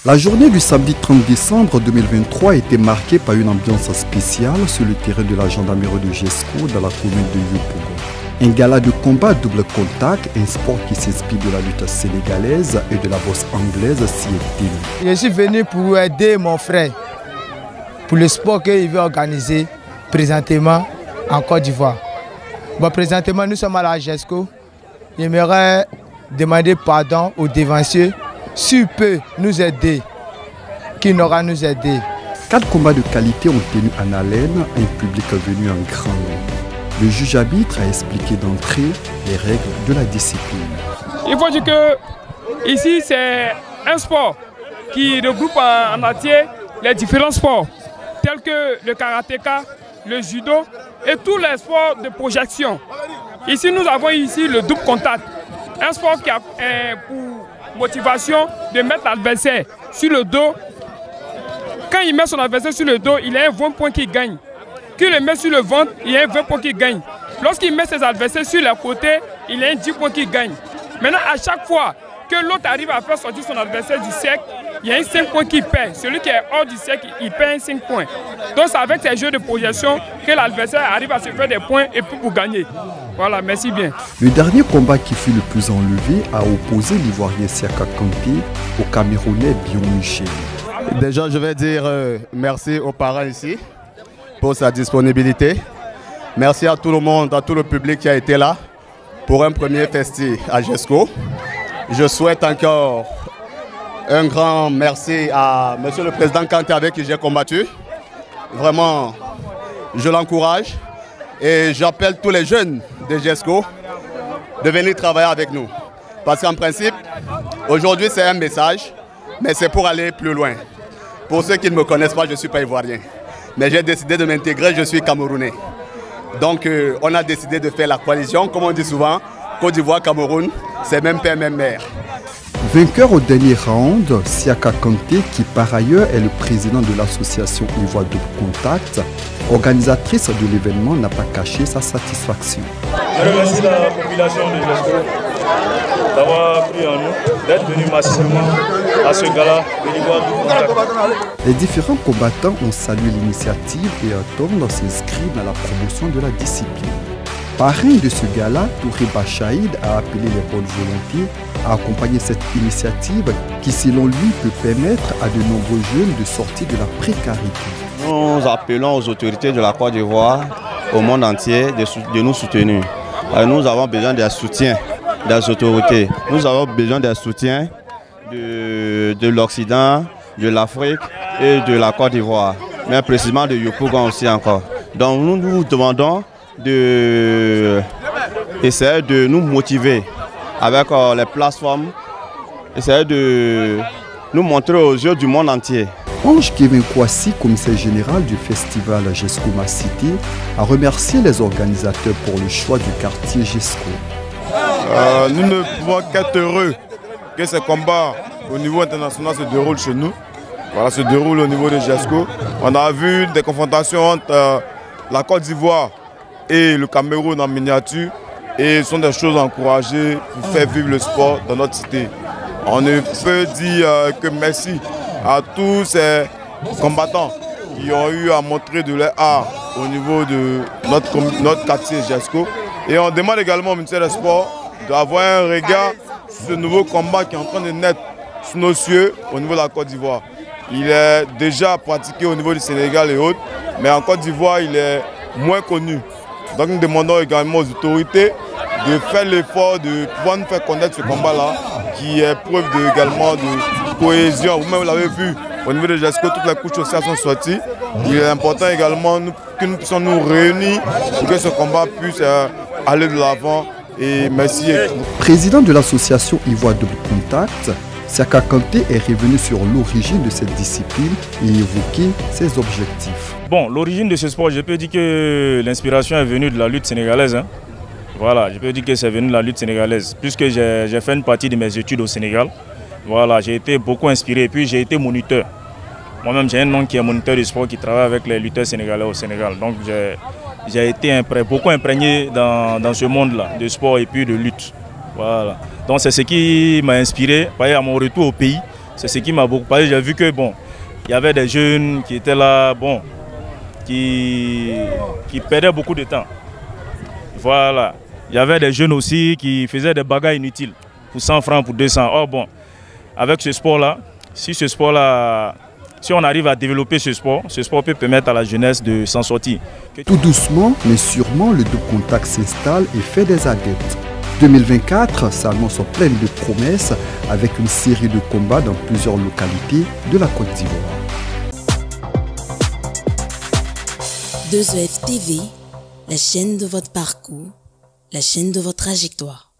La journée du samedi 30 décembre 2023 a été marquée par une ambiance spéciale sur le terrain de la gendarmerie de Jesco dans la commune de Yopougon. Un gala de combat à double contact, un sport qui s'inspire de la lutte sénégalaise et de la boxe anglaise s'y est tenu. Je suis venu pour aider mon frère pour le sport qu'il veut organiser présentement en Côte d'Ivoire. Bon, présentement, nous sommes à la Jesco. J'aimerais demander pardon aux dévanciers s'il peut nous aider, qui n'aura nous aider. 4 combats de qualité ont tenu en haleine, un public venu en grand nombre. Le juge arbitre a expliqué d'entrée les règles de la discipline. Il faut dire que ici c'est un sport qui regroupe en entier les différents sports tels que le karatéka, le judo et tous les sports de projection. Ici nous avons ici le double contact, un sport qui a pour motivation de mettre l'adversaire sur le dos. Quand il met son adversaire sur le dos, il a un 20 points qu'il gagne. Qu'il le met sur le ventre, il a un 20 points qu'il gagne. Lorsqu'il met ses adversaires sur les côtés, il a un 10 points qu'il gagne. Maintenant, à chaque fois que l'autre arrive à faire sortir son adversaire du cercle, il y a un 5 points qu'il perd. Celui qui est hors du cercle, il perd un 5 points. Donc c'est avec ces jeux de projection que l'adversaire arrive à se faire des points et puis pour gagner. Voilà, merci bien. Le dernier combat qui fut le plus enlevé a opposé l'Ivoirien Siaka Kanté au Camerounais Bion Michel. Déjà, je vais dire merci aux parents ici pour sa disponibilité. Merci à tout le monde, à tout le public qui a été là pour un premier festi à Jesco. Je souhaite encore un grand merci à Monsieur le Président Kanté avec qui j'ai combattu. Vraiment, je l'encourage et j'appelle tous les jeunes de Jesco de venir travailler avec nous. Parce qu'en principe, aujourd'hui c'est un message, mais c'est pour aller plus loin. Pour ceux qui ne me connaissent pas, je ne suis pas ivoirien. Mais j'ai décidé de m'intégrer, je suis camerounais. Donc on a décidé de faire la coalition, comme on dit souvent, Côte d'Ivoire, Cameroun, c'est même père, même mère. Vainqueur au dernier round, Siaka Kanté, qui par ailleurs est le président de l'association Ivoire Double Contact, organisatrice de l'événement, n'a pas caché sa satisfaction. Je remercie la population de Jesco d'avoir pris en nous, d'être venu massivement à ce gala de l'Ivoire Double Contact. Les différents combattants ont salué l'initiative et attendent s'inscrire dans la promotion de la discipline. Parrain de ce gala, Touré Bachaïd a appelé les bonnes volontés à accompagner cette initiative qui, selon lui, peut permettre à de nombreux jeunes de sortir de la précarité. Nous appelons aux autorités de la Côte d'Ivoire, au monde entier, de nous soutenir. Nous avons besoin d'un soutien des autorités. Nous avons besoin d'un soutien de l'Occident, de l'Afrique et de la Côte d'Ivoire, mais précisément de Yopougon aussi encore. Donc nous nous demandons d'essayer de nous motiver avec les plateformes, essayer de nous montrer aux yeux du monde entier. Ange Kevin Kouassi, commissaire général du festival Jesco Ma Cité, a remercié les organisateurs pour le choix du quartier Jesco. Nous ne pouvons qu'être heureux que ces combats au niveau international se déroulent chez nous. Voilà, se déroulent au niveau de Jesco. On a vu des confrontations entre la Côte d'Ivoire et le Cameroun en miniature. Et ce sont des choses à encourager pour faire vivre le sport dans notre cité. On ne peut dire que merci à tous ces combattants qui ont eu à montrer de leur art au niveau de notre quartier Jesco. Et on demande également au ministère des Sports d'avoir un regard sur ce nouveau combat qui est en train de naître sous nos cieux au niveau de la Côte d'Ivoire. Il est déjà pratiqué au niveau du Sénégal et autres, mais en Côte d'Ivoire, il est moins connu. Donc nous demandons également aux autorités de faire l'effort de pouvoir nous faire connaître ce combat-là, qui est preuve également de cohésion. Vous-même vous l'avez vu, au niveau de Jesco, toutes les couches sociales sont sorties. Il est important également que nous puissions nous réunir pour que ce combat puisse aller de l'avant. Et merci. Président de l'association Ivoire Double Contact, Siaka Kanté est revenu sur l'origine de cette discipline et évoqué ses objectifs. Bon, l'origine de ce sport, je peux dire que l'inspiration est venue de la lutte sénégalaise. Voilà, je peux dire que c'est venu de la lutte sénégalaise, puisque j'ai fait une partie de mes études au Sénégal. Voilà, j'ai été beaucoup inspiré, puis j'ai été moniteur. Moi-même, j'ai un oncle qui est moniteur du sport, qui travaille avec les lutteurs sénégalais au Sénégal. Donc, j'ai été beaucoup imprégné dans ce monde-là, de sport et puis de lutte. Voilà. Donc, c'est ce qui m'a inspiré. À mon retour au pays, C'est ce qui m'a beaucoup parlé. J'ai vu que bon, il y avait des jeunes qui étaient là, bon, qui perdaient beaucoup de temps. Voilà. Il y avait des jeunes aussi qui faisaient des bagarres inutiles pour 100 francs, pour 200. Or bon, avec ce sport-là, si on arrive à développer ce sport peut permettre à la jeunesse de s'en sortir. Tout doucement, mais sûrement, le double contact s'installe et fait des adeptes. 2024 s'annonce pleine de promesses avec une série de combats dans plusieurs localités de la Côte d'Ivoire. 2EF TV, la chaîne de votre parcours, la chaîne de votre trajectoire.